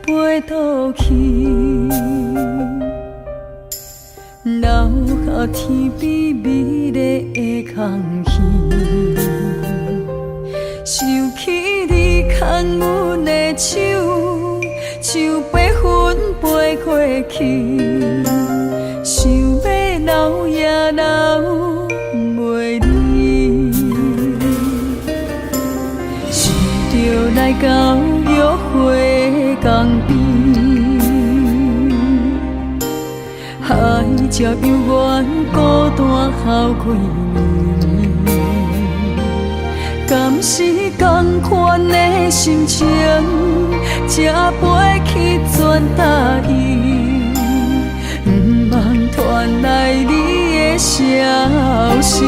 飞倒去，留下天边美丽的空气。想起你牵阮的手，像白云飞过去，想要留也留袂离。是着来到约会江边，海才犹原孤单哭几年。敢是同款的心情，才飞去全答应，不茫传来你的消息。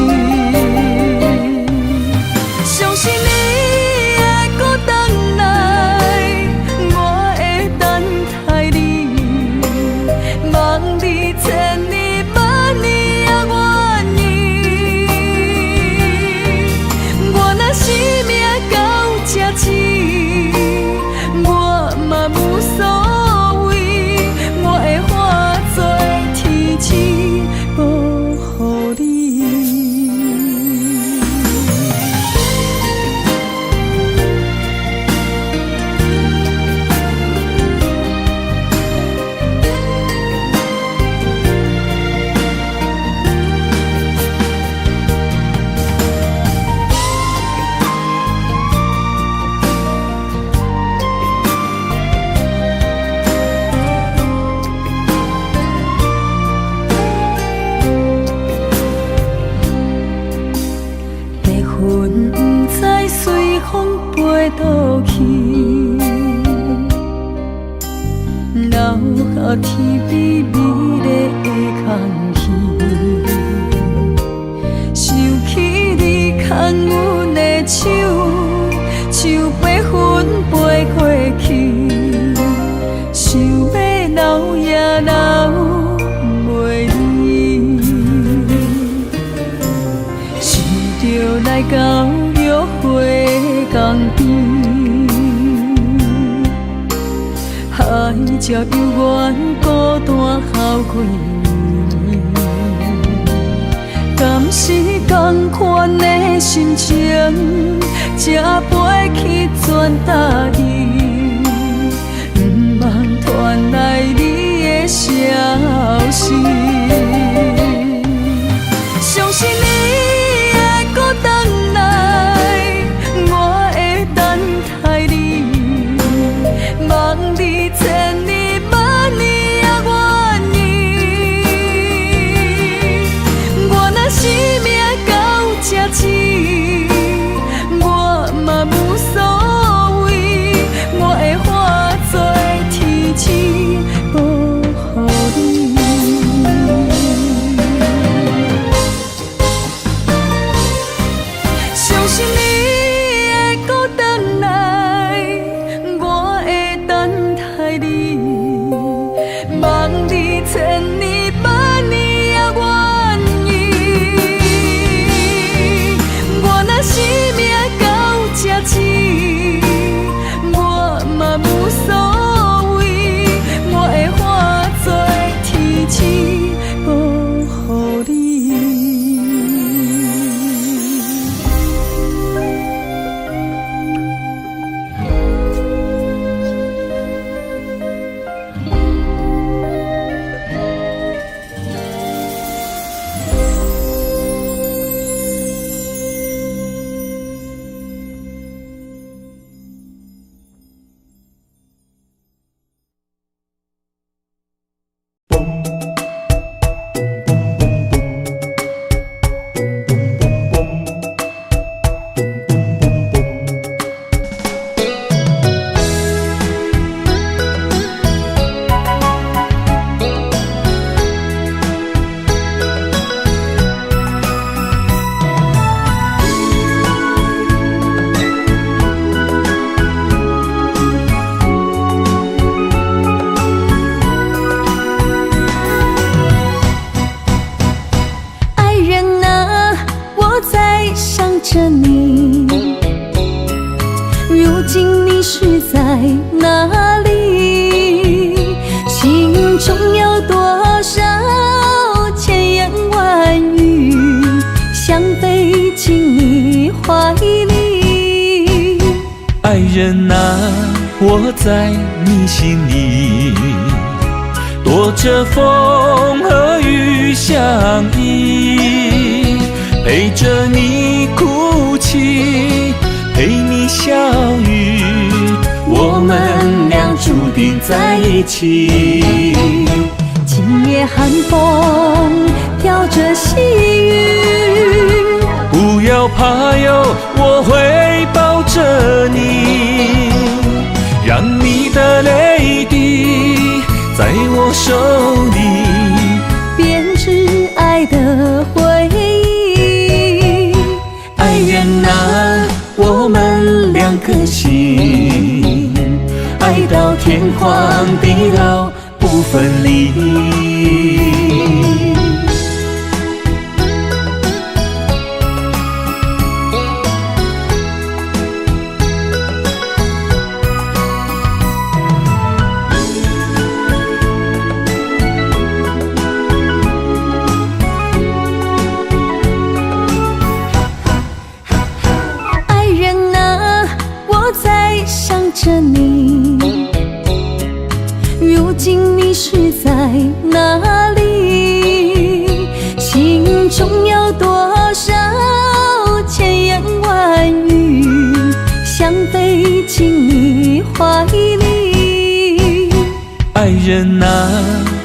相信你会搁回来，我会等待你，望你千年万年也愿意。我若生命到这止，我嘛无所谓，我会化作天使保护你。飞倒去，留下天边美丽的空气。想起你牵阮的手，像白云飞过去，想要留也留袂离。是着来到约会江边，海才犹原孤单哭几年。敢是同款的心情，才飞去全答应，不茫传来你的消息。相信你会搁回来，我会等待你，望你千年万年也愿意。我若生命到这止，我嘛无所谓，我会化作天使保护你。相信你会搁回来，我会等待你，望你千年万年也愿意。我若生命到这止，我嘛无所谓，我会化作天使保护你。着你，如今你是在哪里？爱人啊，我在你心里，躲着风和雨相依，陪着你哭泣，陪你笑语，我们俩注定在一起。今夜寒风飘着细雨，不要怕哟，我会抱着你，让你的泪滴在我手里编织爱的回忆。爱人啊，我们两颗心，爱到天荒地老不分离。爱人啊，我在想着你，如今你是在哪里？心中有多少千言万语，想飞进你怀里。爱人啊，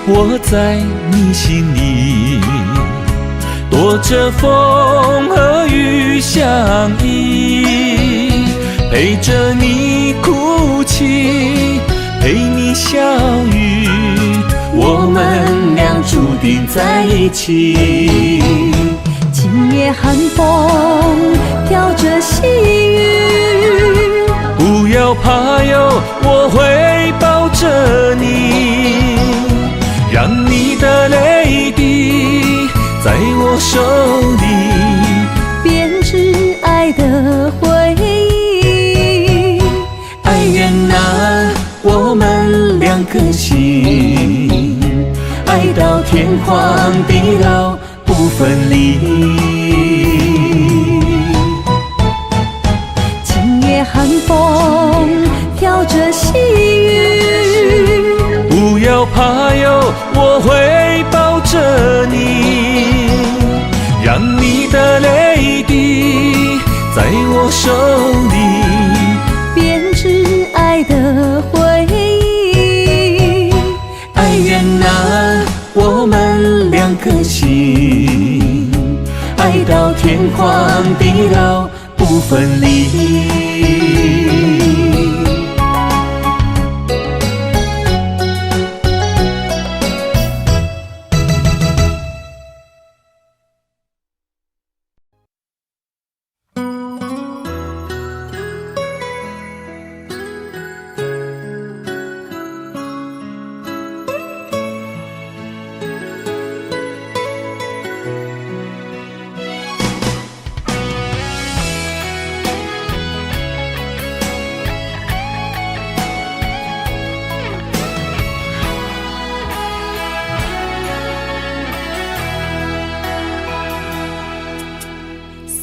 我在你心里，躲着风和雨相依，陪着你哭泣，陪你笑语，我们俩注定在一起。今夜寒风飘着细雨，不要怕哟，我会抱着你，让你的泪滴在我手里编织爱的回忆。爱人啊，我们两颗心，爱到天荒地老不分离。今夜寒风飘着细雨，不要怕哟，我会抱着你，让你的泪滴在我手里编织爱的回忆。爱人啊，我们两颗心，爱到天荒地老不分离。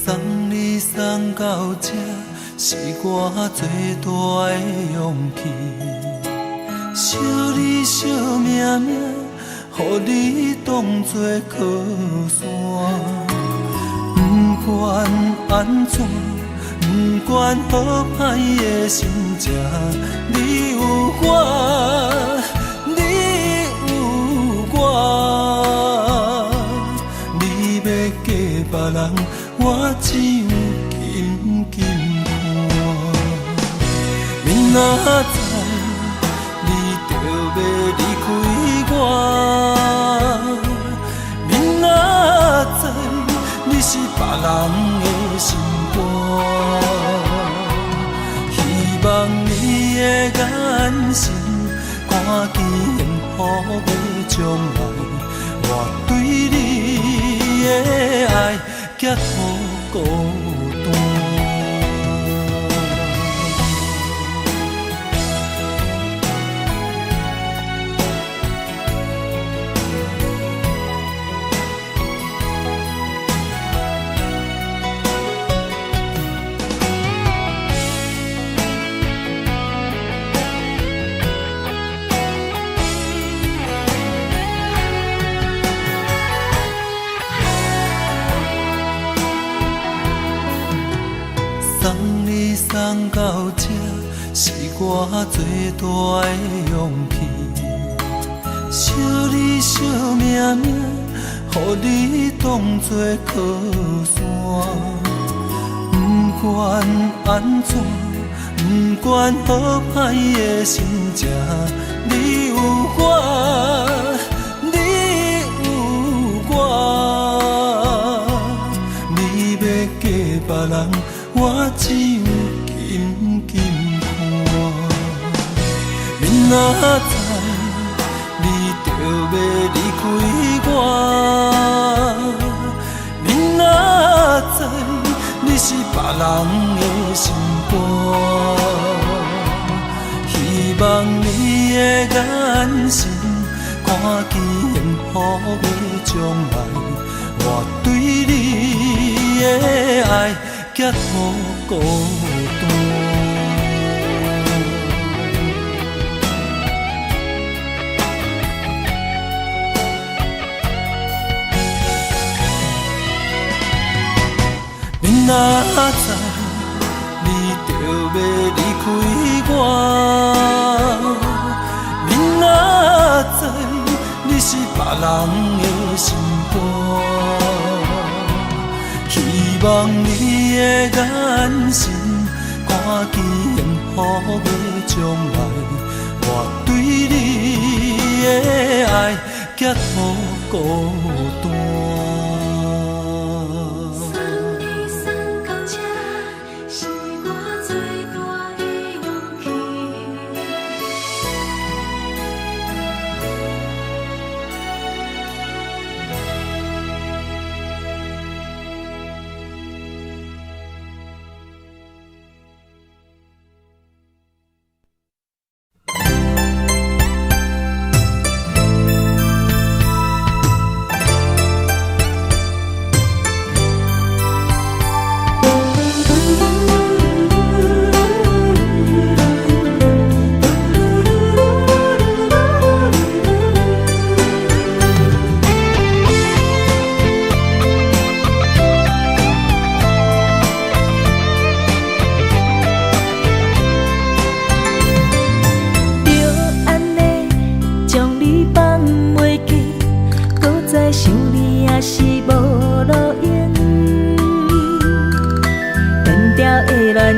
送你送到这，是我最大的勇气。惜你惜命命，予你当作靠山。不管安怎，不管好歹的心情，你有我，你有我。你要嫁别人，我只有紧紧看。明仔载，你就要离开我。明仔载，你是别人的心肝。希望你的眼神，看见幸福的将来。我对你的爱，结乎孤单。送你送到这，是我最大的勇气。惜你惜命命，予你当作靠山。不管安怎，不管好歹的心情，你有我，你有我。你要嫁别人，我只有紧紧看。明仔载，你就要离开我。明仔载，你是别人的心肝。希望你的眼神，看见幸福的将来。我对你的爱，结乎孤单。明仔载，你就要离开我。明仔载，你是别人的心肝。希望你的眼神，看见幸福的将来。我对你的爱，结乎孤单。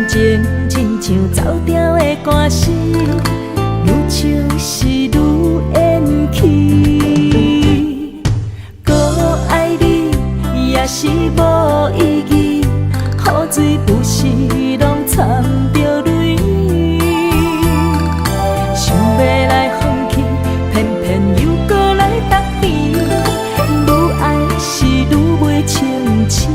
情亲像走调的歌词，愈唱是愈延期。搁爱你也是无意义，雨水不时拢掺着泪。想要来放弃，偏偏又搁来答应，愈爱是愈袂清醒。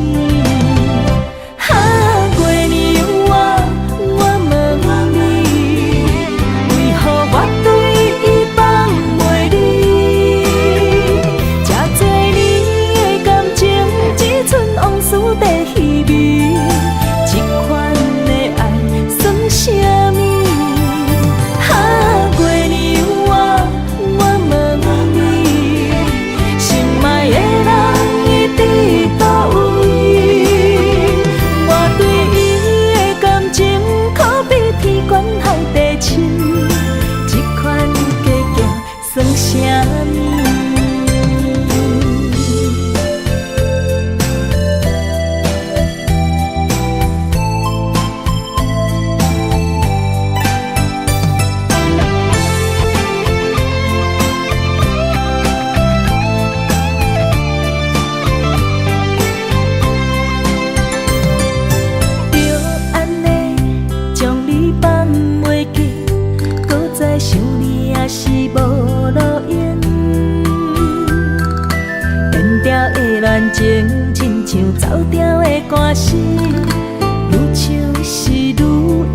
情亲像走调的歌词，愈唱是愈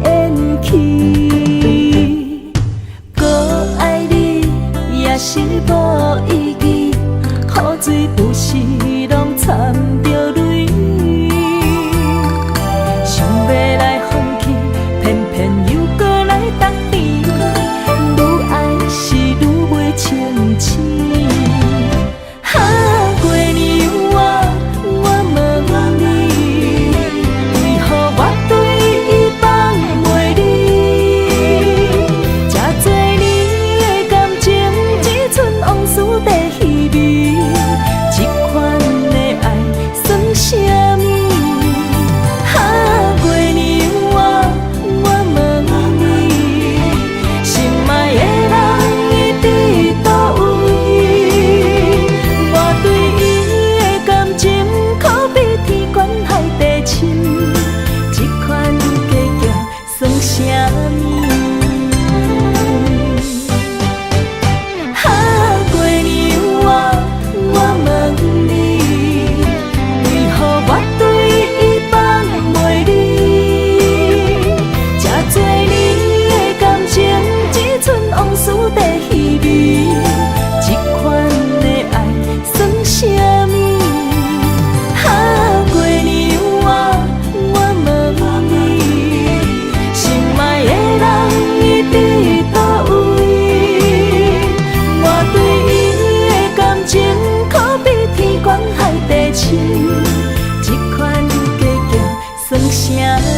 延期。搁爱你也是无意义，雨水不时拢掺着泪。想要来放弃，偏偏又搁来答应，愈爱是愈袂清醒。过年我问你，什么？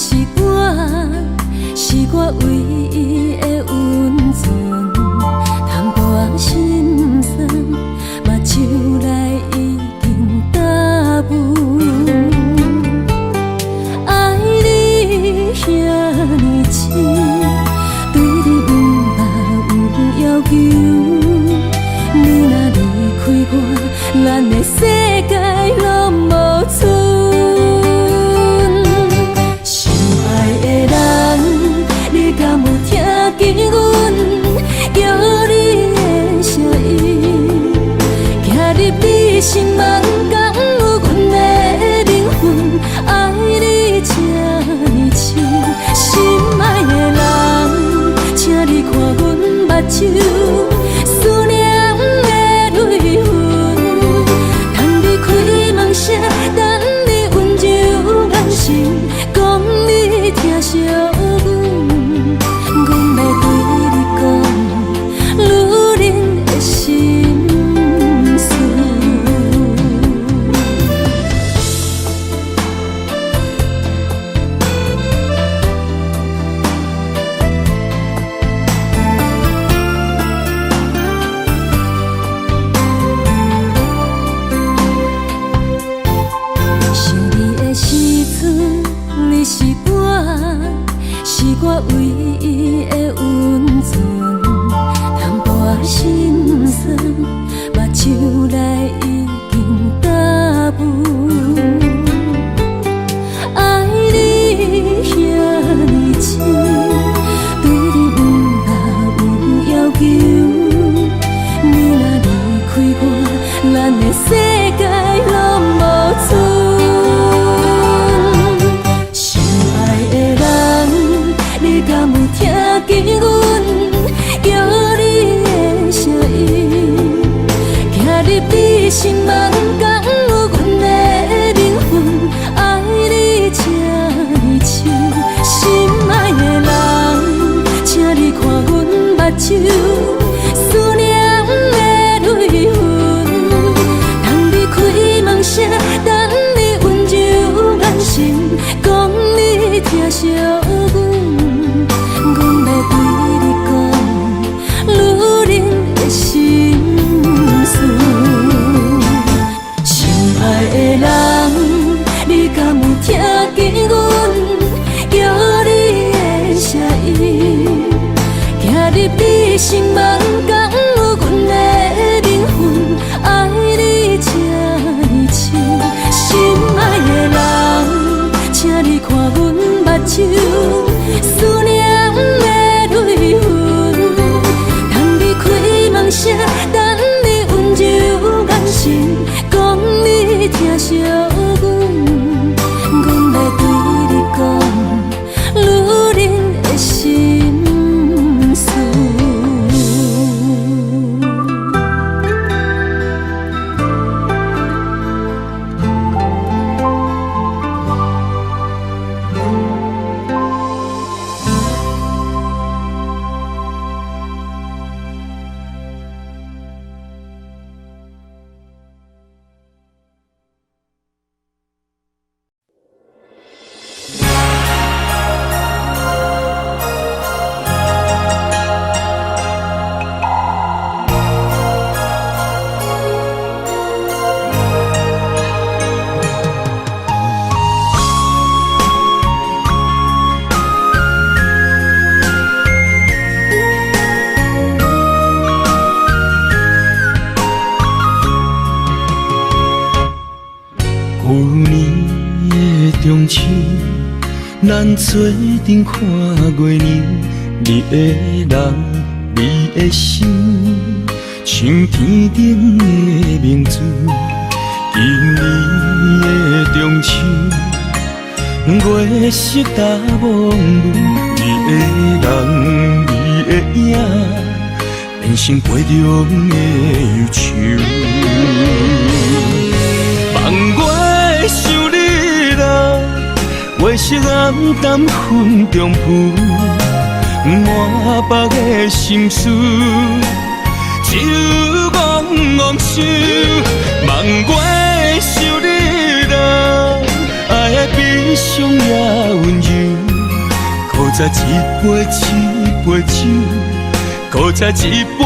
是我唯一的温存，淡薄心酸，目睭内已经答问。爱你遐尼深，对你不要求。你若离开我，咱的世界拢无存。敢有听见阮叫你的声音？徛入你心门，敢有阮的灵魂？爱你这呢深，心爱的人，请你看阮目睭，思念的泪痕。通你开梦声，等你温柔眼神，讲你听惜。我唯一的温存，淡薄心酸，目睭内已经答问。爱你遐尼深，对你不要求。你若离开我，咱的世界拢无存。敢有听见阮叫你的声音？徛入你心门，敢有阮的灵魂？爱你这呢深，心爱的人，请你看阮目睭，思念的泪痕。通你开梦声，等你温柔眼神，讲你听惜。听见阮叫你的声音，徛入你心门，敢有阮的灵魂？爱你这呢深，心爱的人，请你看阮目睭，思念的泪痕。通你开梦声，等你温柔眼神，讲你听惜。咱做阵看过年，你的人，你的心，像天顶的明珠。今年的中秋，月色大蒙雾，你的人，你的影，变成杯中的忧愁。望我想你来。月色暗淡云中浮，满腹的心事，只有我想。望我想你来，爱的悲伤也温柔。再一杯酒，搁再一杯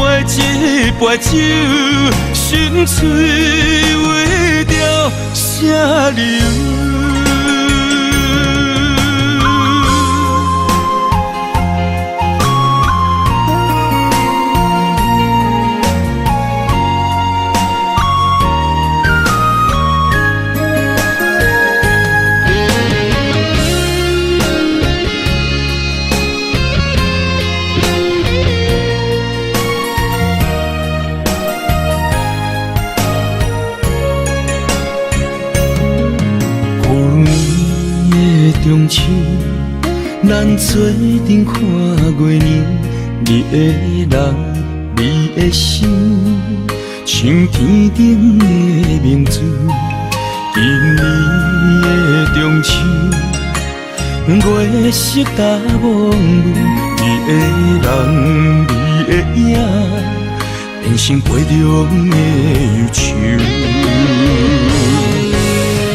酒，心碎为着啥流？中秋，咱做阵看月亮，你的人，你的心，像天顶的明珠。今年的中秋，月色大蒙雾，你的人，你的影，变成杯中的忧愁。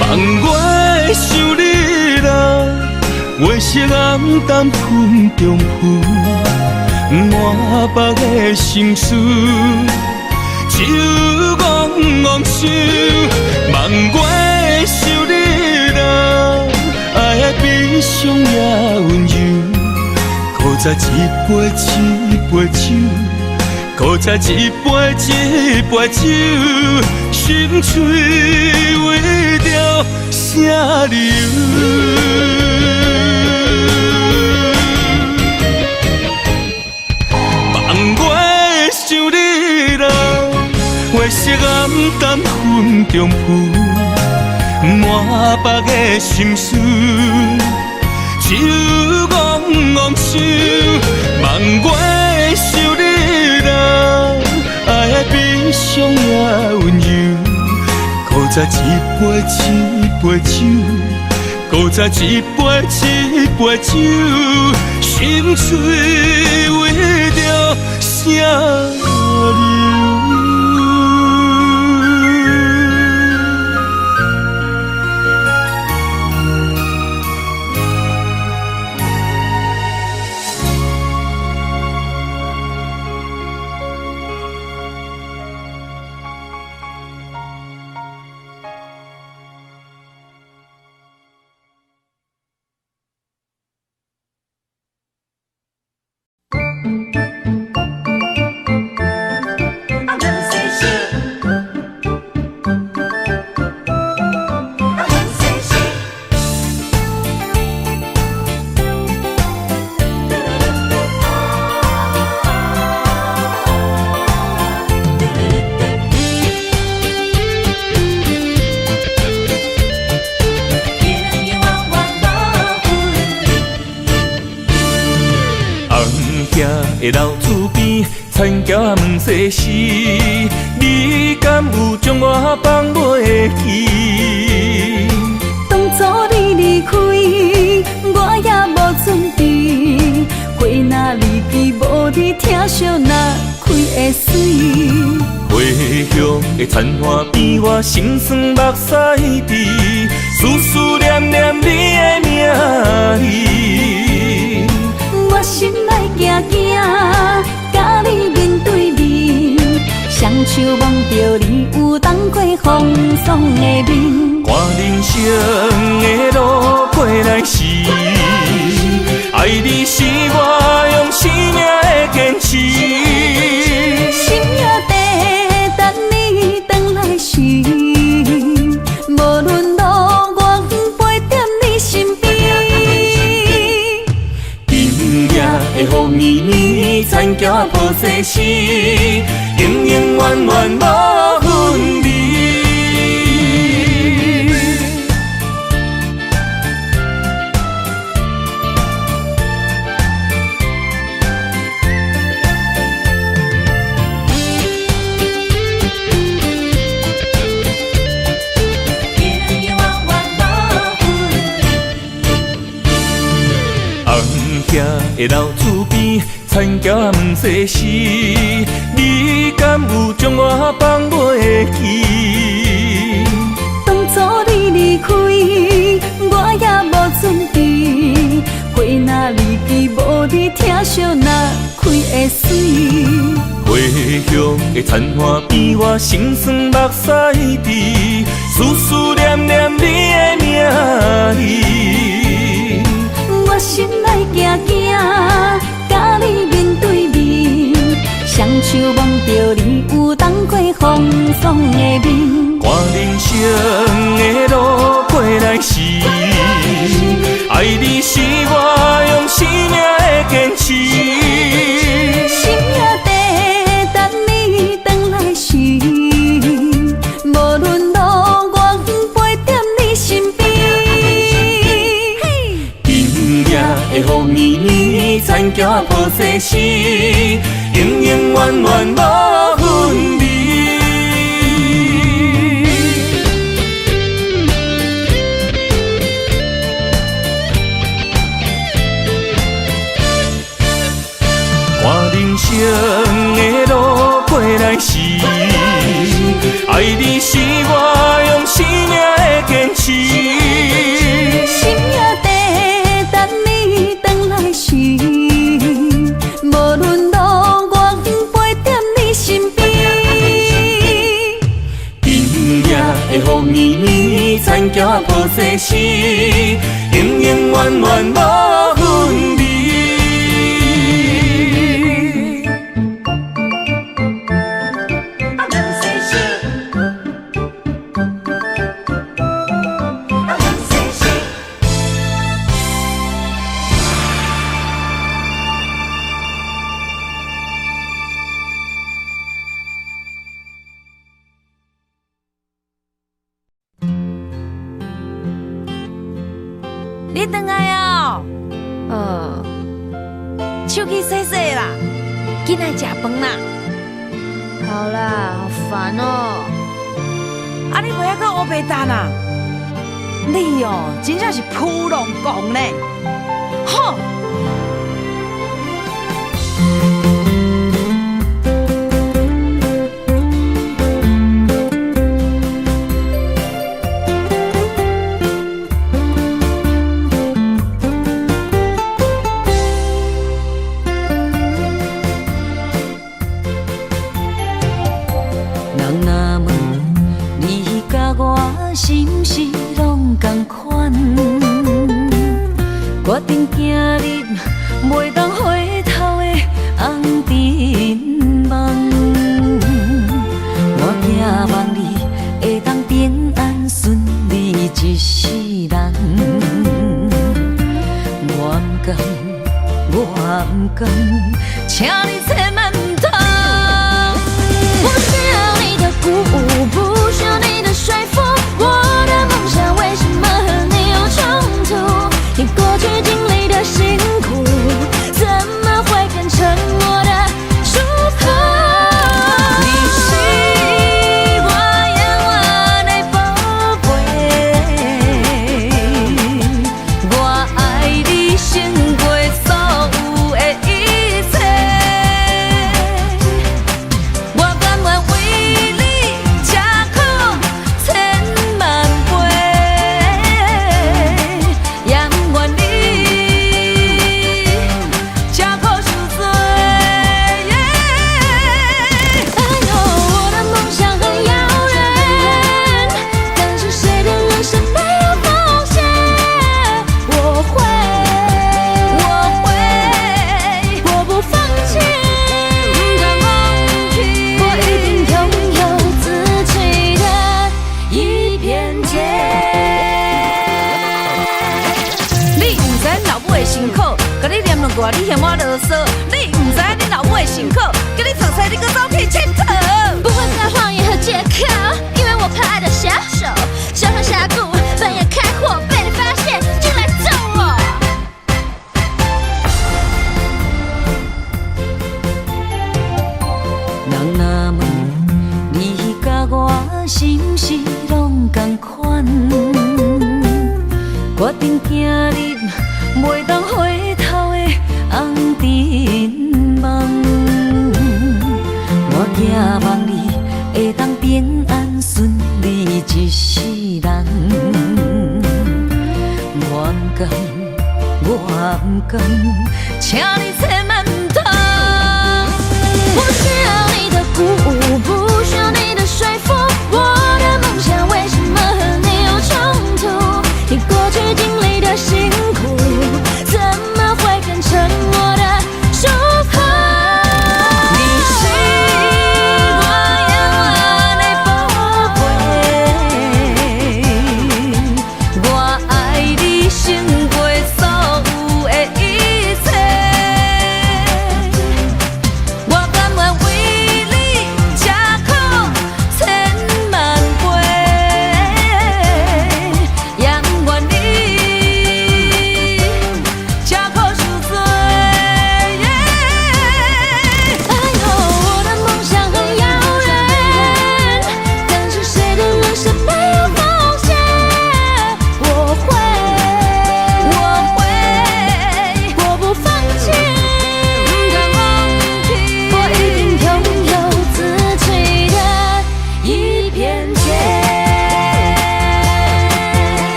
望我想你。月色暗淡云中浮，满腹的心事，只有怣想。望我想你人，爱的悲伤也温柔。搁再一杯酒，搁再一杯酒，心碎为着啥流？月色暗淡云中浮，满腹的心事，只有怣想。望我想你人，爱的悲伤也温柔。搁再一杯酒，搁再一杯酒，心碎为着啥流？的老厝边，田桥也问世事，你敢有将我放袂记？当初你离开，我也无准备，花若离枝，无你疼惜哪开会水？回乡的田花边，我心酸目屎滴，思念念你的名字。我心内惊惊，甲你面对面，双手望着你有当过风霜的面。看人生的路过来时，爱你是我用生命的坚持。心也地等你回来时，无论路我陪在你身边。会予绵绵田桥抱世事，永永远远无分离。的老厝边，田桥也问世事，你敢有将我放袂记？当初你离开，我也无准备，花若离枝，伊无你疼惜哪开会水？回乡的田花边，我心酸目屎滴，思思念念你的名字。我心内惊惊，甲你面对面，双手望着你有当过风霜的面。看人生的路过来时，爱你是我用生命的坚持。心也地等你回来时，无论路远陪在你身边。今夜的风绵绵，残桥破碎时，永永远远无分离。看人生的路过来时，爱你是我用生命的坚持。心也地等你回来时，无论路远陪在你身边。今夜的风绵绵，残桥破碎时，永永远远无分离。你回来哦？手去洗洗啦，紧来食饭啦。好啦，好烦哦。啊，你袂晓到乌白蛋啊？你哦，真正是扑龙讲呢。吼！是毋是拢同款？决定走入袂当回头的红尘梦。我寄望你会当平安顺利一世人。我不甘，请你千万唔通。不需要你的鼓舞，不需要你的说服。我的梦想为什么和你有冲突？你过去经历的辛苦，怎么会变成我的祝福？你是我永远的宝贝，我爱你胜过所有的一切。我甘愿为你吃苦千万倍，也不愿你吃苦受罪。哎呦，我的梦想很遥远，但是谁的人生没有风险？我会，我不放弃，我一定拥有自己的一片天。你唔知你老母的辛苦，甲你念两句，你嫌我啰嗦。你唔知你老母的辛苦，甲你读册你搁走去佚佗。不会再谎言和借口，因为我怕爱的小手，小船峡谷，半夜开火，被你发现，进来揍我。人若问你甲我是毋是拢同款，决定走入袂当回头的红尘梦。我寄望你会当平安顺利一世人。我不甘，请你千万唔通。不需要你的鼓舞，不需要你的说服，我的梦想为什么和你有冲突？你过去经历的辛苦，怎么会变成我的祝福？你是我永远的宝贝，我爱你胜过所有的一切。我甘愿为你吃苦千万倍，也不愿你吃苦受罪。哎呦，我的梦想很遥远，但是谁的人生没有风险？我会，我不放弃，我一定拥有自己的一片天。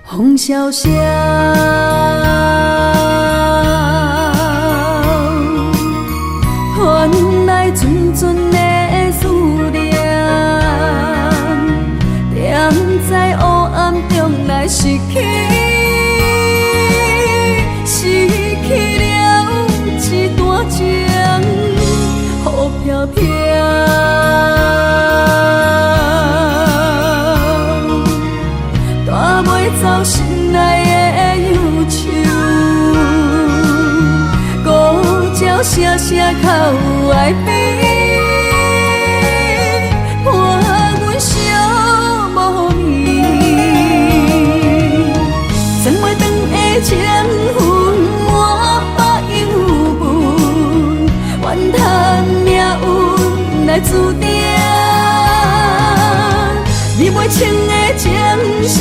风萧萧，原来纯纯的思念，踮在黑暗中来失去，失去了一段情，雨飘飘。带袂走心内的忧愁，孤鸟声声哭哀悲，伴阮寂无眠。千袂长的情分，满腹忧闷，怨叹命运来注定。你袂清的情是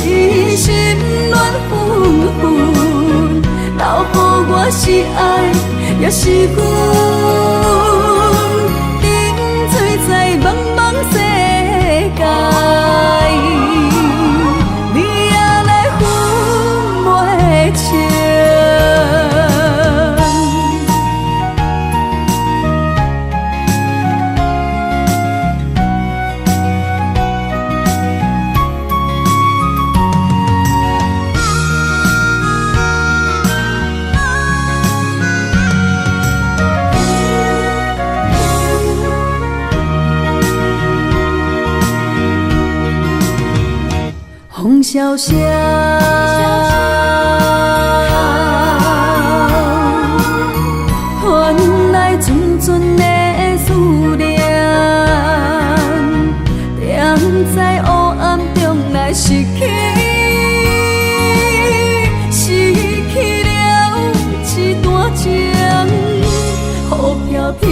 心乱纷纷，留予我是爱也是恨，沉醉在茫茫世界，你也来分袂清。风萧萧，原来纯纯的思念，踮在黑暗中来失去，失去了一段情，雨飘飘。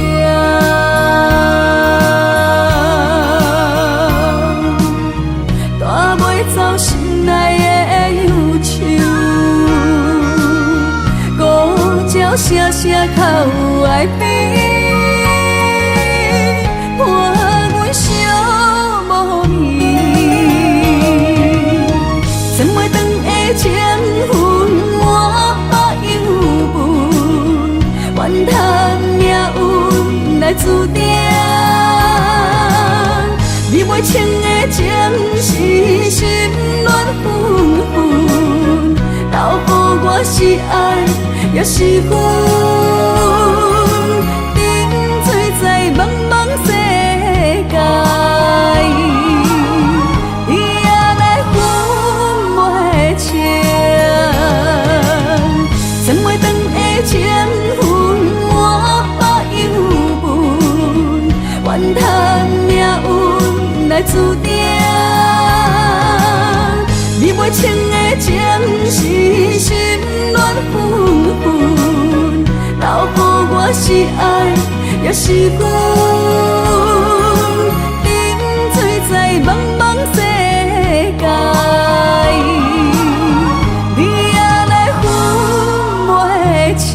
走心内的忧愁，孤鸟声声哭哀悲，伴阮寂无眠。千袂长的情分，满腹忧闷，怨叹命运来注定。你袂清的情是心乱纷纷，留予我是爱也是恨，沉醉在茫茫世界，你也来分袂清。千袂长的情分，满腹忧闷。注定。你袂清的情是心乱纷纷，留予我是爱也是恨，饮醉在茫茫世界，你也来分袂清。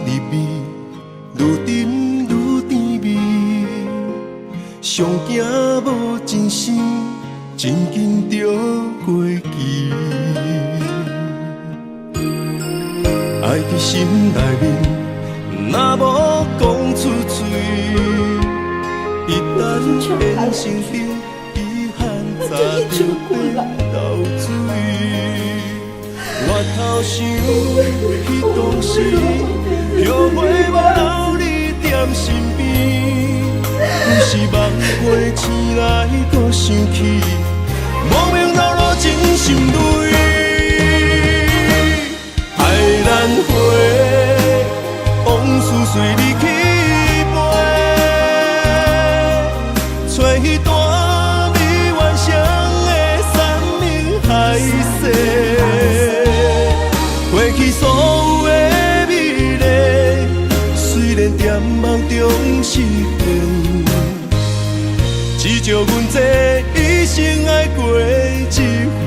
入味，愈沉愈甜蜜。上惊无真心，真紧就过期。爱伫心内面，若无讲出嘴，一旦变成冰，遗憾早就变豆水。我头想彼当时，后悔无留你踮身边，有时梦回醒来，搁想起，莫名流露真心泪。爱难回，往事随你去飞，找彼段美幻想的山明海誓。过去所有的美丽，虽然在梦中实现，只叫阮这一生爱过一回。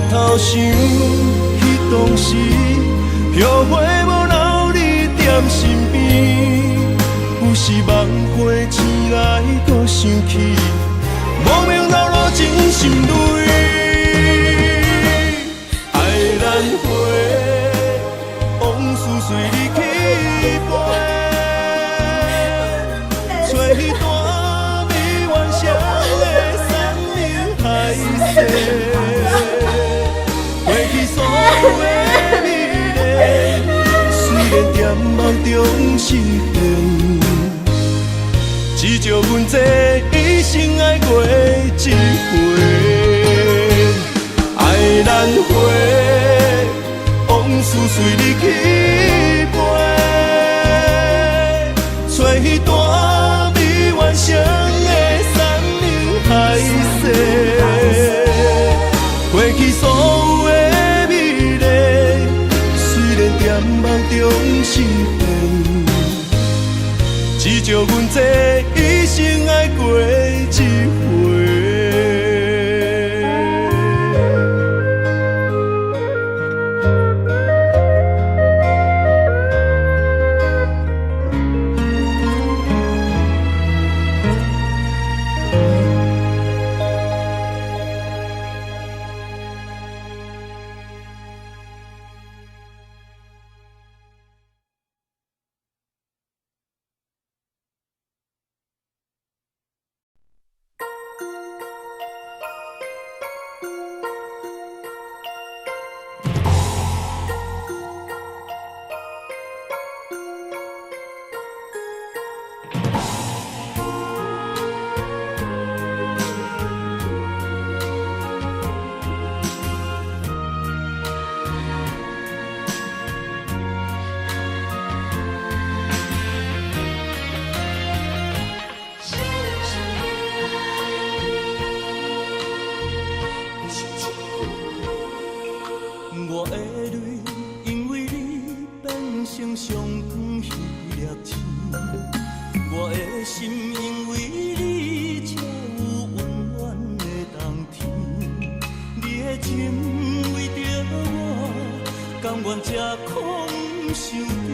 头想彼当时，后悔无留你踮身边，有时梦回醒来，搁想起，莫名流露真心泪。爱难回，往事随你去飞，找彼段美幻想的山明海誓。过去所有的美丽，虽然在梦中实现，只叫阮这一生爱过一回。爱难回，往事随你去飞，找彼段美幻想的山明海誓。过去所有的美丽，虽然在梦中实现，只叫阮这一生爱过一回。我的泪，因为你变成上光迄粒星；我的心，因为你才有温暖的冬天。你的情为着我，甘愿吃苦不伤甜。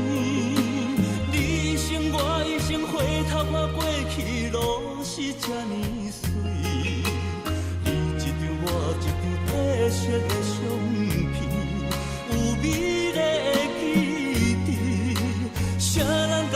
你一生我一生，回头看过去路是这呢水。你一张我一张褪色的相片。有美丽的记忆，谁人甘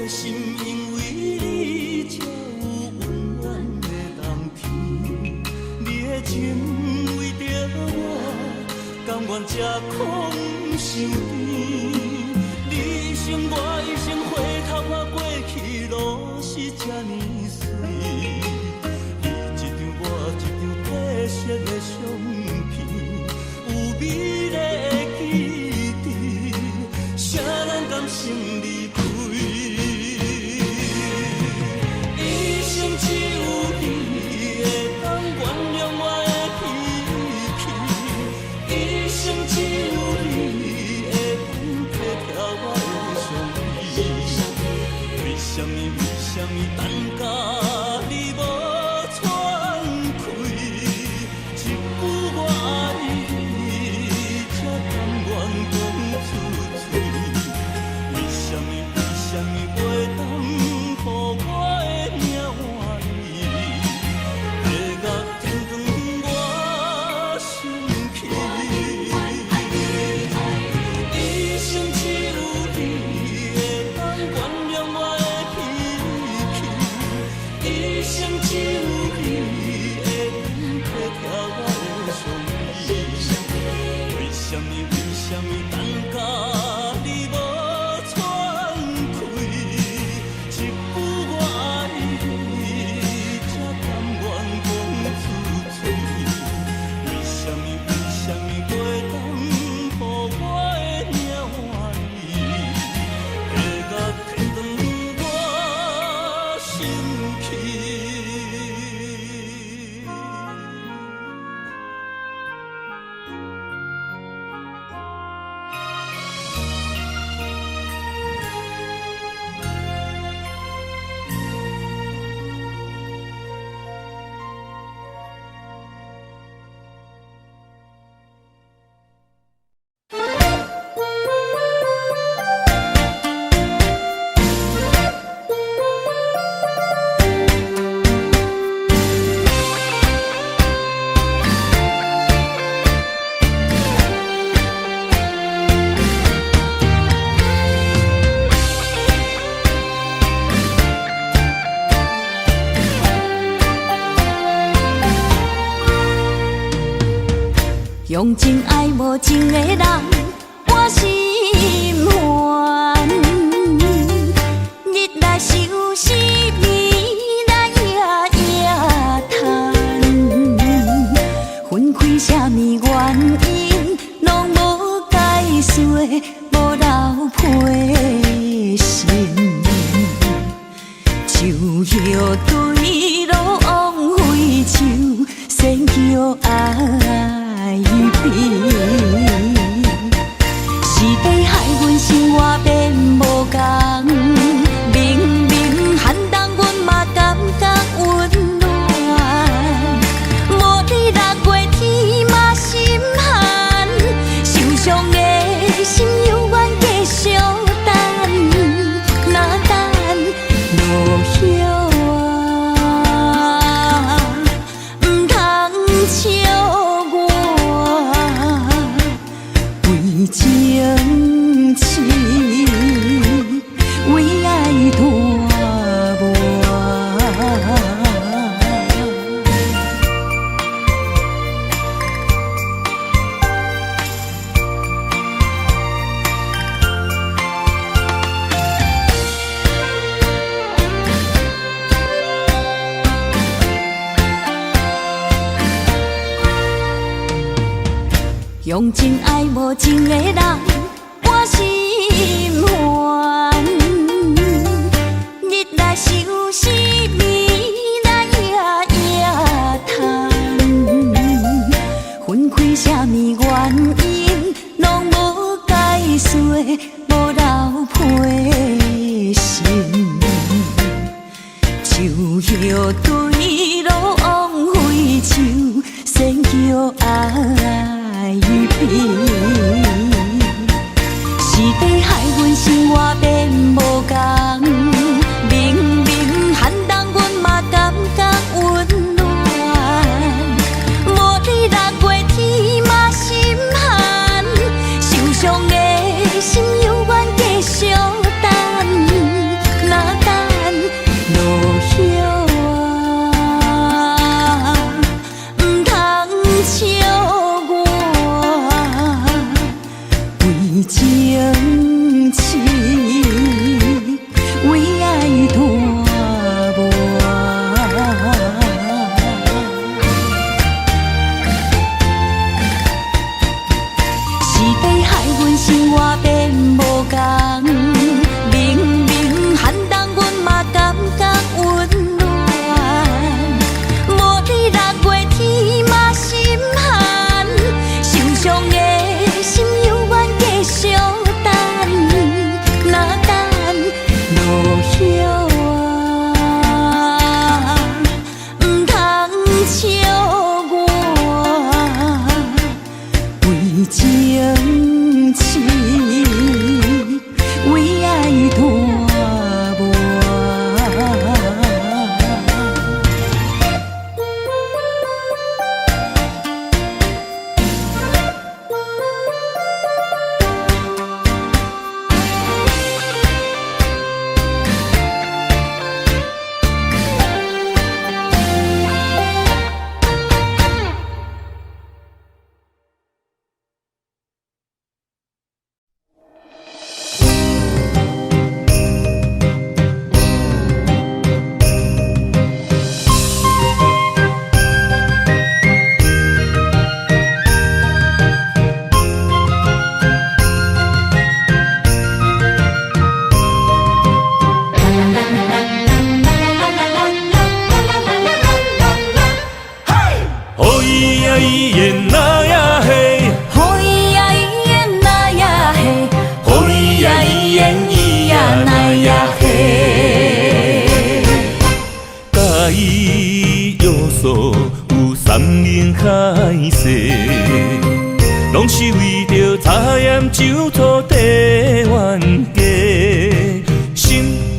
心，因为你才有温暖的冬天。你的情为着我，甘愿吃苦伤甜。你一生我一生，回头啊过去路是这呢水。你一张我一张褪色的相片，有美丽的记忆，谁人甘心离开？一生只有你会当原谅我的脾气，一生只有你会当体贴我的伤悲。为什么等到你无喘气？一句我爱你，才甘愿讲出嘴。为什么袂当予我的命换你？月角天光我生气，一生只有你会当原谅我的脾气，一生只有你会当体贴我的伤悲。为什么等到你无喘气？一句我爱你，才甘愿讲出嘴。为什么袂当予我的命换你？月角天光我生气。用情爱无情的人，我心烦。日来收拾，夜来夜叹。分开啥物原因，拢无解说，无留批信。树叶对路枉费树，仙桥爱变。是地害阮生活变无共，明明寒冬阮嘛感觉温暖。无你6月天嘛心寒，受伤的心犹原继续等，若等落叶啊，唔通笑我为情痴，为爱大磨。用情爱无情的人，我心烦。日来收拾，夜来夜叹。分开啥物原因，拢无解说，无留批信。树叶对路枉费树，仙桥爱变。是地害阮生活变无共，明明寒冬阮嘛感觉温暖。无你6月天嘛心寒，受伤的心犹原继续等，若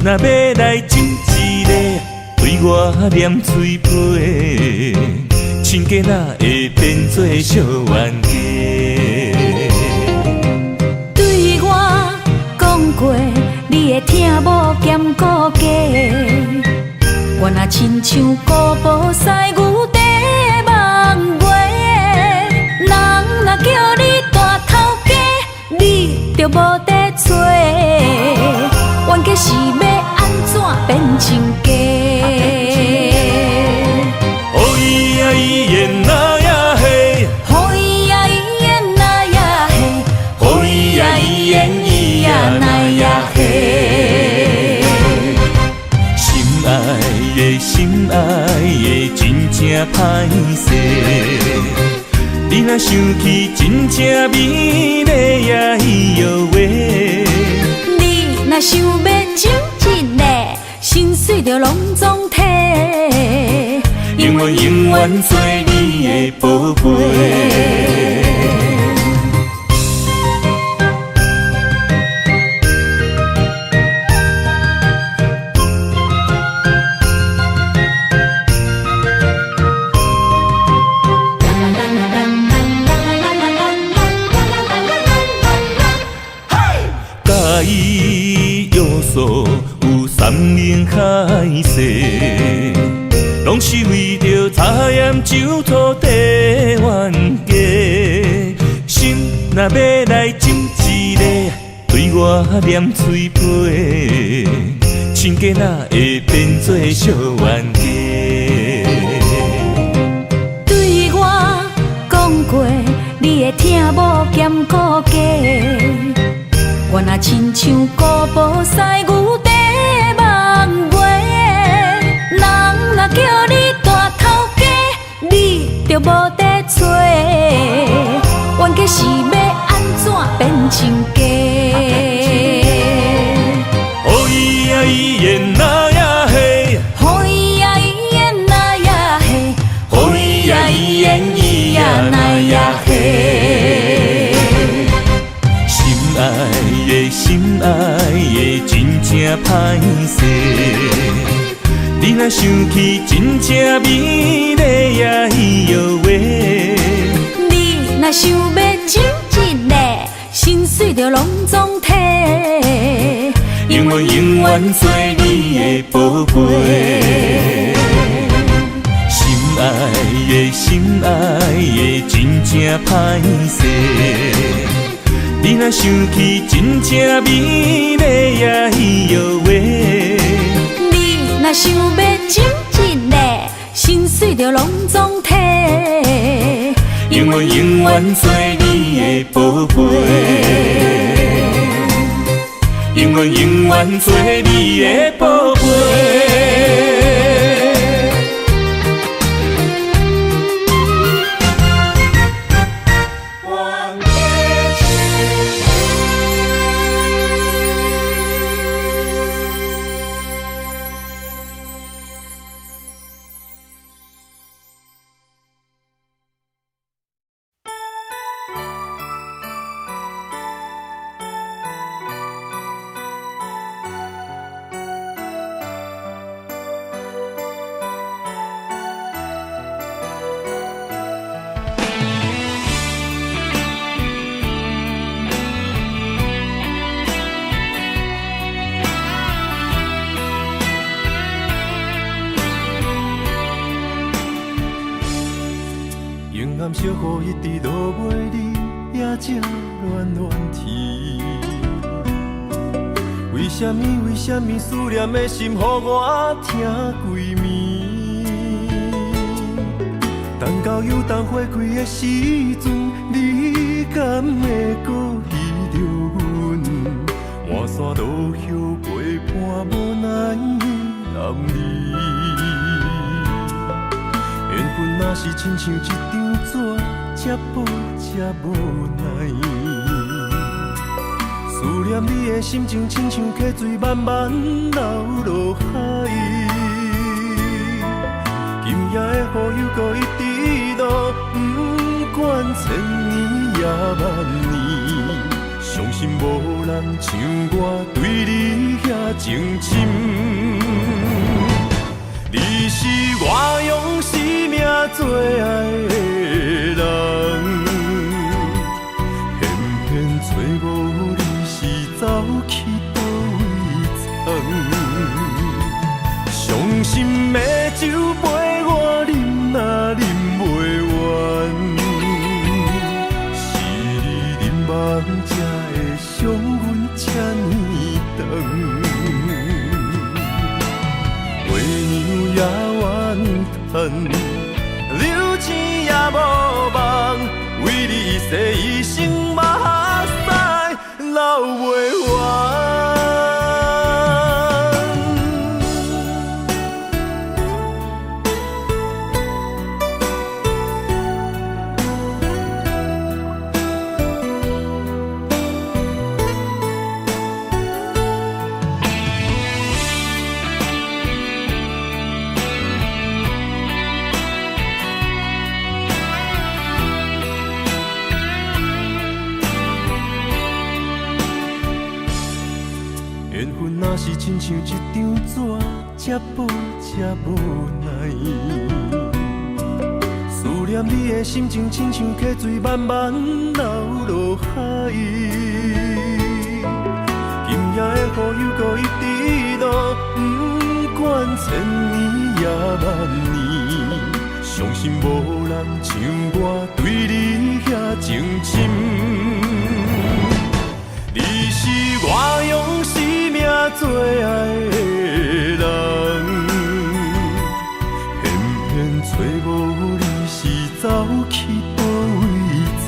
若要来亲一个，对我念嘴皮，亲家哪会变做小冤家？对我讲过，你会听无兼顾家。我若亲像古堡西牛地梦月，人若叫你大头家，你就无得找。冤家是要安怎变亲家？哦咿呀咿耶那呀嘿，哦咿呀咿耶那呀嘿，哦咿呀咿耶咿呀那呀嘿。心爱的心爱的真正歹势，你若想起真正美丽呀伊哟喂。你若想要亲一个，心碎就拢总体，永远永远做你的宝贝。介意约束有山盟海誓，拢是为着茶盐酒土地冤家。心若要来亲一个，对我念嘴皮，亲家哪会变做小冤家？对我讲过，你会听无兼顾家。我若亲像古堡西牛地梦月，人若叫你大头家，你就无得找。冤家是要安怎变亲家？哦咿呀咿耶那呀嘿，哦咿呀咿耶那呀嘿，哦咿呀咿耶咿呀那呀嘿。心爱的心爱的真正歹势，你若想起真正美丽呀伊哟喂。你若想要亲一个，心碎就拢总体，永远永远做你的宝贝。心爱的心爱的真正歹势，你若想起真正美丽呀伊哟喂。你若想要亲一个，心碎就拢总体，永远永远做你的宝贝，永远永远做你的宝贝。永暗小雨一直落袂离，也才乱乱天。为什么思念的心，予我疼规暝？等到有冬花开的时阵，你敢会搁依着阮？换山路乡陪伴无奈男儿。缘分若是亲像一张纸，才薄才无奈。思念你的心情，亲像溪水慢慢流落海。今夜的雨又搁一直落，不管千年也万年，相信无人像我对你遐情深。你是我用生命最爱的人，偏偏找无你是走去倒位藏。伤心的酒杯我饮若饮袂完，是你饮梦才会伤阮这呢长。月娘也怨叹，流钱也无望，为你一世一生目屎流袂完。缘分若是亲像一张纸，才薄才无奈。思念你的心情，亲像溪水慢慢流落海。今夜的雨又搁一直落，不管千年也万年，相信无人像我对你遐情深。你是我用生命最爱的人，偏偏找无你是走去倒位藏。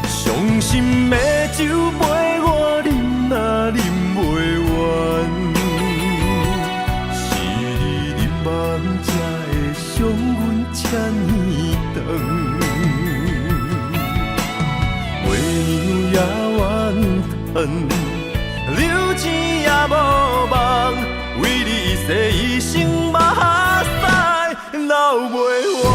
伤心的酒杯我饮若饮袂完，是你饮梦才会伤阮这呢长。月娘也怨叹，流钱也无望，为你一世一生目屎流袂完。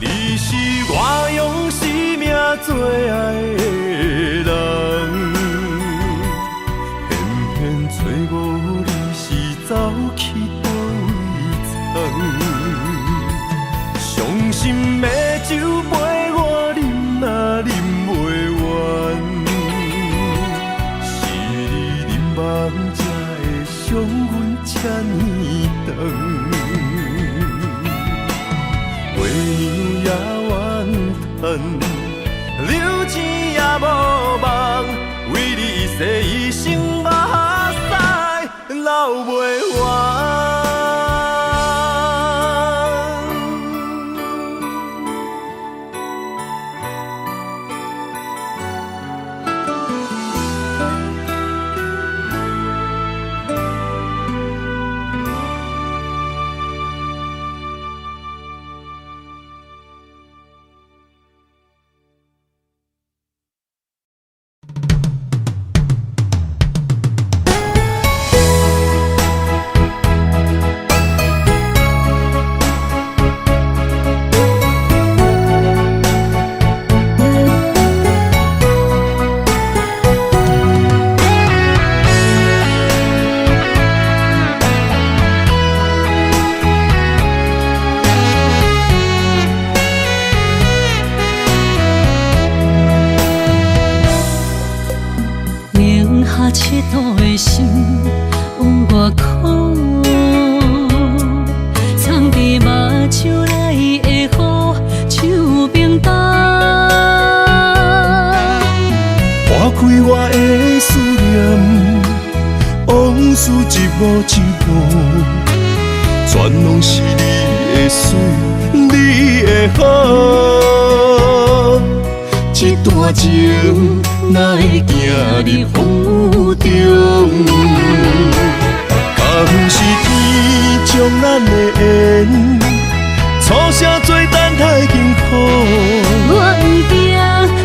你是我用生命最爱的人，偏偏找无你是走去倒位藏。伤心的酒杯我饮若饮袂完，是你饮梦才会伤阮这呢长。月娘也怨叹，流钱也无望，为你一世一生目屎流袂完。赤道的心往外哭，藏伫目睭内的雨，手冰冻。划开我的思念，往事一幕一幕，全拢是你的水，你的好。这段情哪会行入风雨中？敢不是天将咱的缘，初声做等太艰苦。我不惊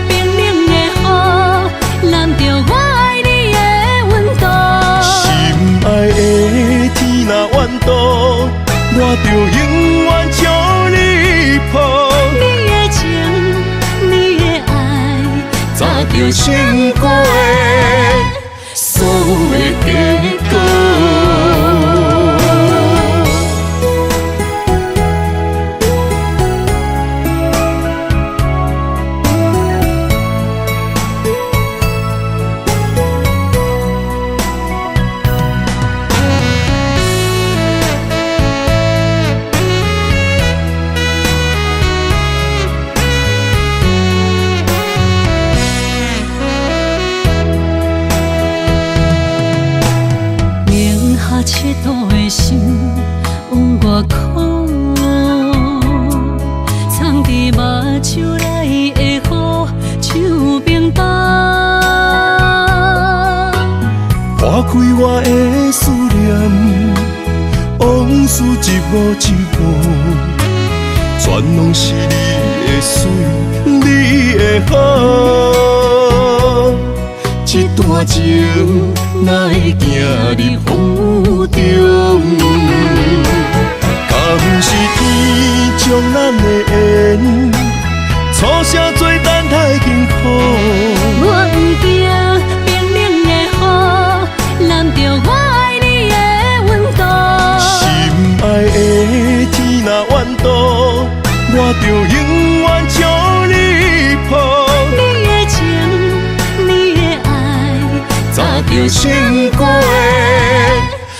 冰冷的雨，淋着我爱你的温度。心爱的天若怨妒，我就永远将你抱。你的情，你的爱，早就成过。开我的思念，往事一幕一幕，全拢是你的水，你的好。这段情哪会行入风雨中？敢不是天将咱的缘，初声做等待幸福。我不惊冰冷的雨，淋着我爱你的温度。心爱的天若怨妒，我就永远将你抱。你的情，你的爱，早就想过的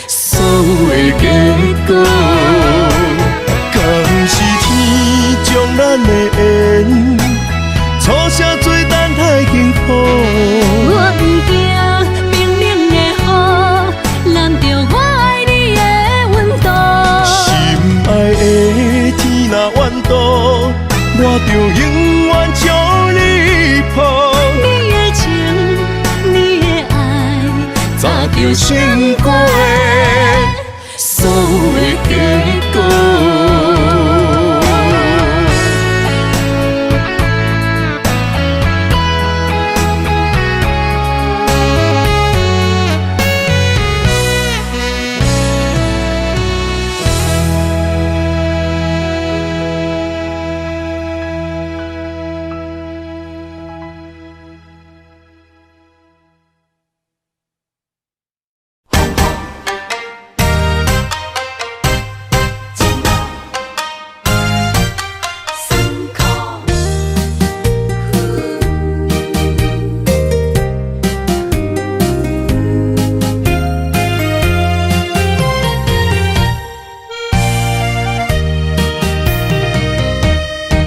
所有的结果，敢不是天将咱的缘，初声做等待幸福。我不惊冰冷的雨，淋着我爱你的温度。心爱的天若怨妒，我就永远将你抱。你的情，你的爱，早就想过的所有的结果。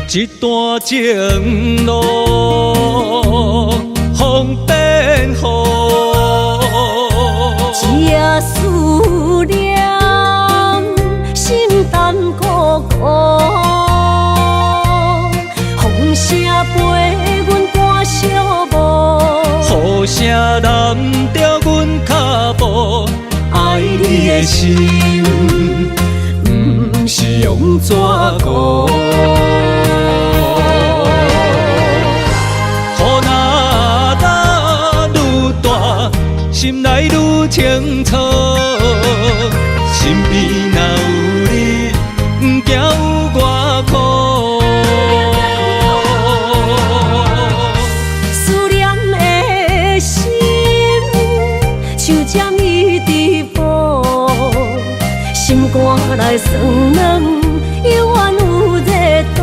一段情路，风变雨，这思念，心淡孤孤。风声陪阮赶小步，雨声淋着阮脚步，爱你的心，不是用纸糊。心内愈清楚，身边若有你，不惊有我苦。思念的心，像针伊直补，心肝内酸软，犹原有热度。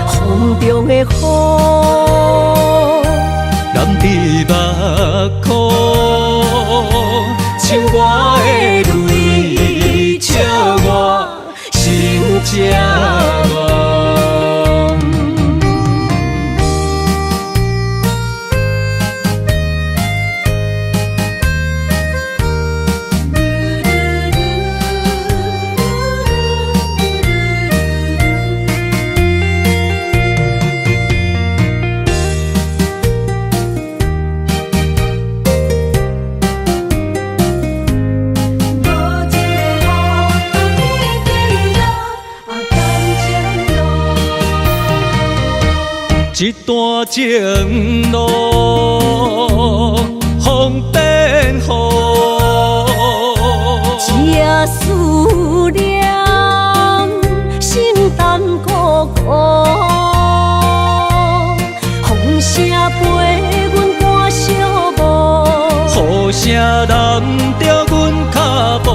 风中的雨，染伫目眶，像我的泪，笑我心这乱。一段情路，风变雨，这思念，心淡孤孤。风声陪阮赶小步，雨声淋着阮脚步，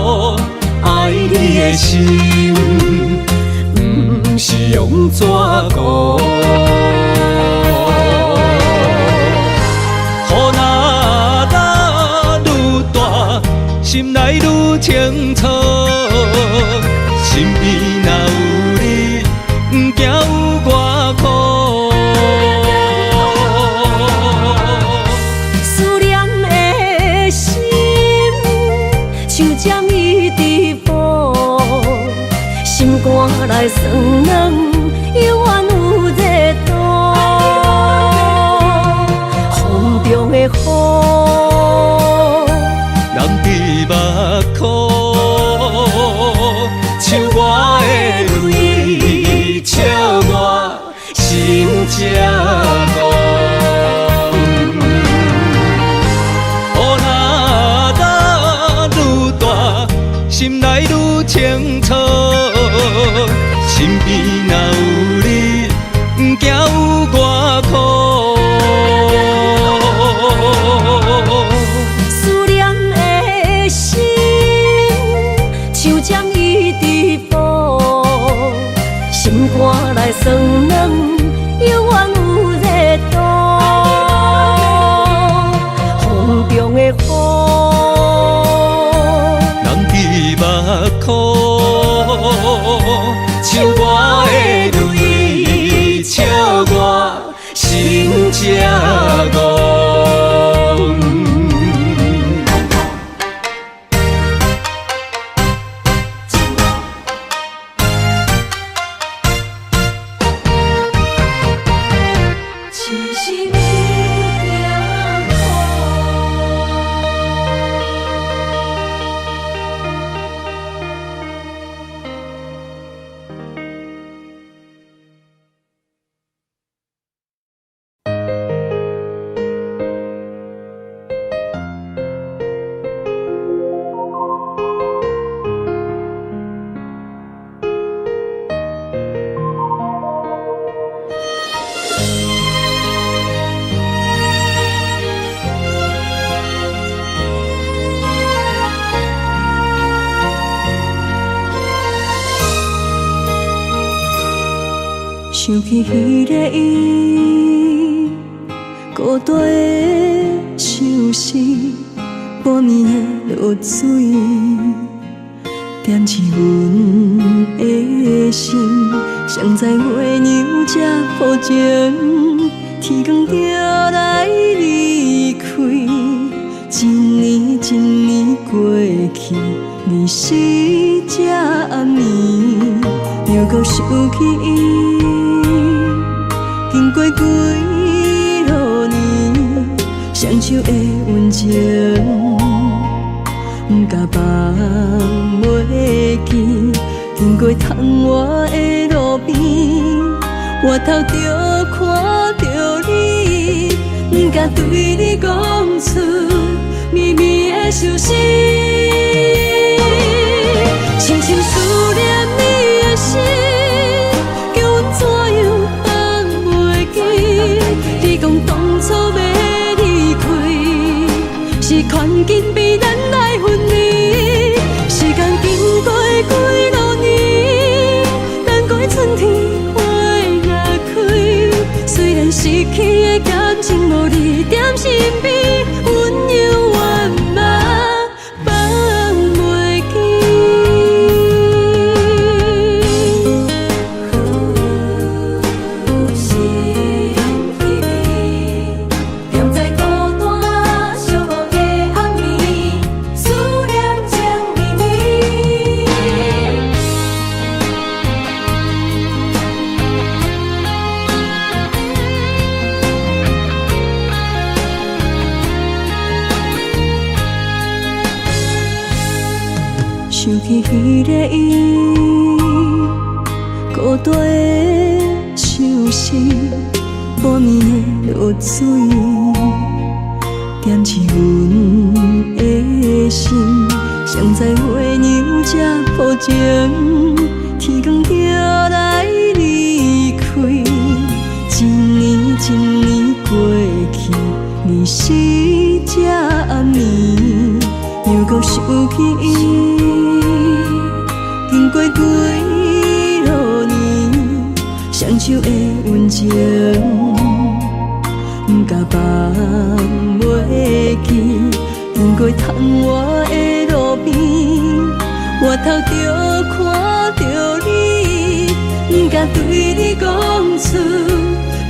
爱你的心，不是用纸糊。心内愈清楚，身边若有你，不惊有我苦。思念的心，像针伊直补，心肝内酸软，犹原有热度。风中的雨。雨。人伫目眶，像我的泪笑我心这戆。只是你惊想起迄个伊，孤单的相思，半暝的落水，点起阮的心。谁知月娘这薄情，天光就来离开。一年一年过去，日时这暗暝，又搁想起伊。经过几落年，双手的温情，不甲放袂记。经过窗外的路边，我头就看到你，不甲对你讲出绵绵的相思，深深思念你的心，叫阮怎样放袂记？你讲当初要离开，是权紧比咱来分离。时间经过几落年，等过春天花若开。虽然失去的感情无你踮身边，温柔万嘛放袂记。心稀微，踮在孤单寂寞的暗暝，思念将绵绵。想起迄个伊，孤单的相思，半暝的落水，点起阮的心。谁知月娘这薄情，天光就来离开。一年一年过去，日时这暗暝，又搁想起伊。经过几落年，双手的温情，不甲放袂记。经过窗外的路边，我头就看到你，不甲对你讲出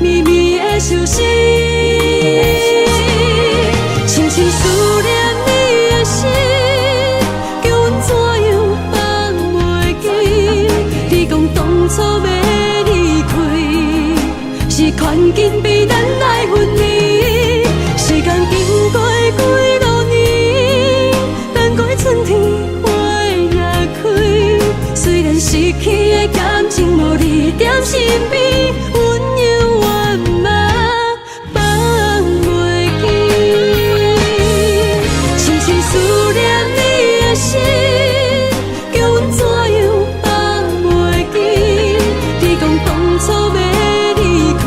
绵绵的相思，深深思念你的心，叫阮怎样放袂记？你讲当初要离开，是权紧比咱来分离。时间经过几落年，等过春天花若开。虽然失去的感情无你踮身边，温柔万嘛放袂记。深深思念你的心，叫阮怎样放袂记？你讲当初要离开，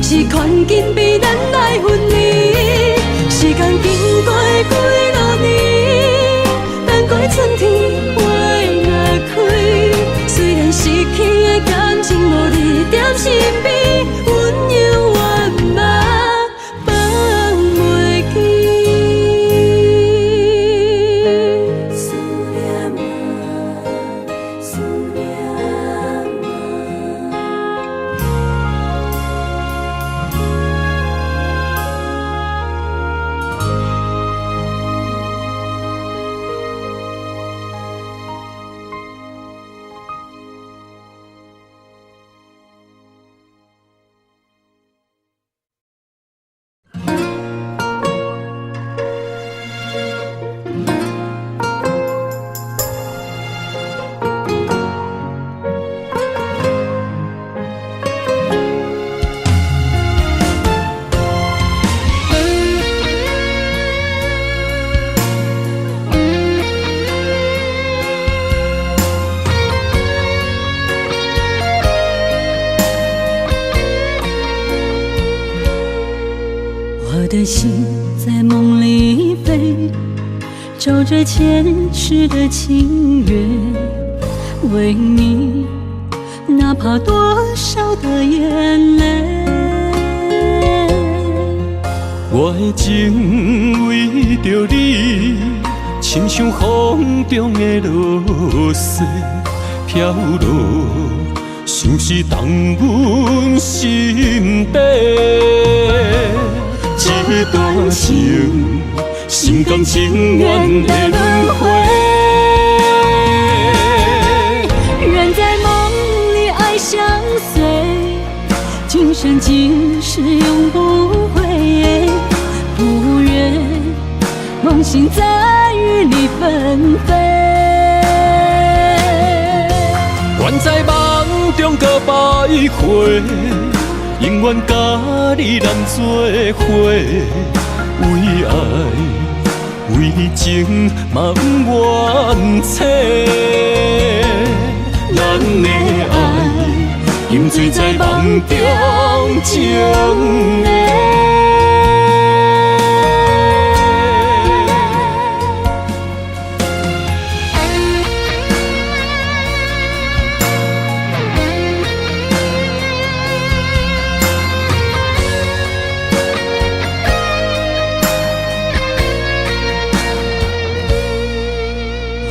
是权紧比咱来分离。时间经过几落年，等过春天花若开。虽然失去的感情无在梦里飞，找着前世的情缘，为你哪怕多少的眼泪。我的情为着你，亲像风中的落雪飘落，像是冻阮心底。这段情，心甘情愿的轮回。愿在梦里爱相随，今生今世永不悔。不愿梦醒在雨里纷飞。愿在梦中搁徘徊，永远甲你人做伙。为爱为情嘛不愿切，咱的爱饮醉在梦中情的。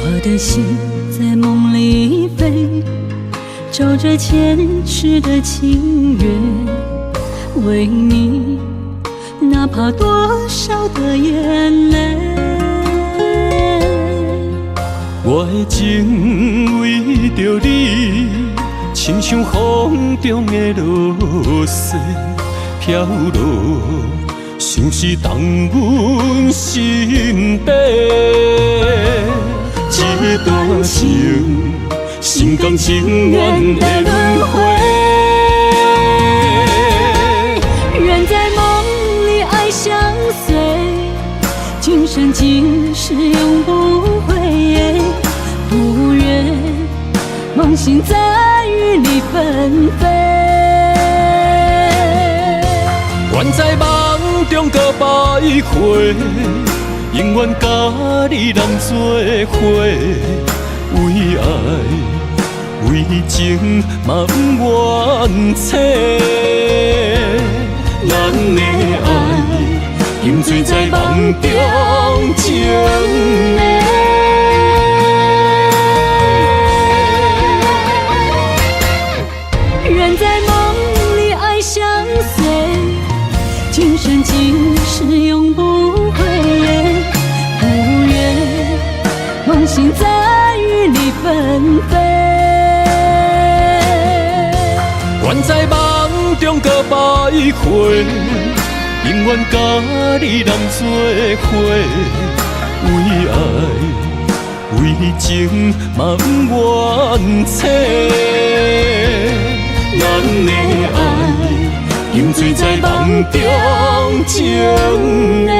我的心在梦里飞，找着前世的情缘，为你哪怕多少的眼泪。我的情为着你，亲像风中的落雪飘落，像是冻阮心底。这段情，心甘情愿的轮回。愿在梦里爱相随，今生今世永不悔。不愿梦醒在雨里纷飞。愿在梦中搁徘徊，永远甲你人做伙。为爱为情嘛不愿切，咱的爱饮醉在梦中情的。愿在梦里爱相随，今生今世永不悔。不愿梦醒在雨里纷飞。愿在梦中搁徘徊，永远甲你人做伙。为爱为情嘛不愿切，咱的爱饮醉在梦中情的。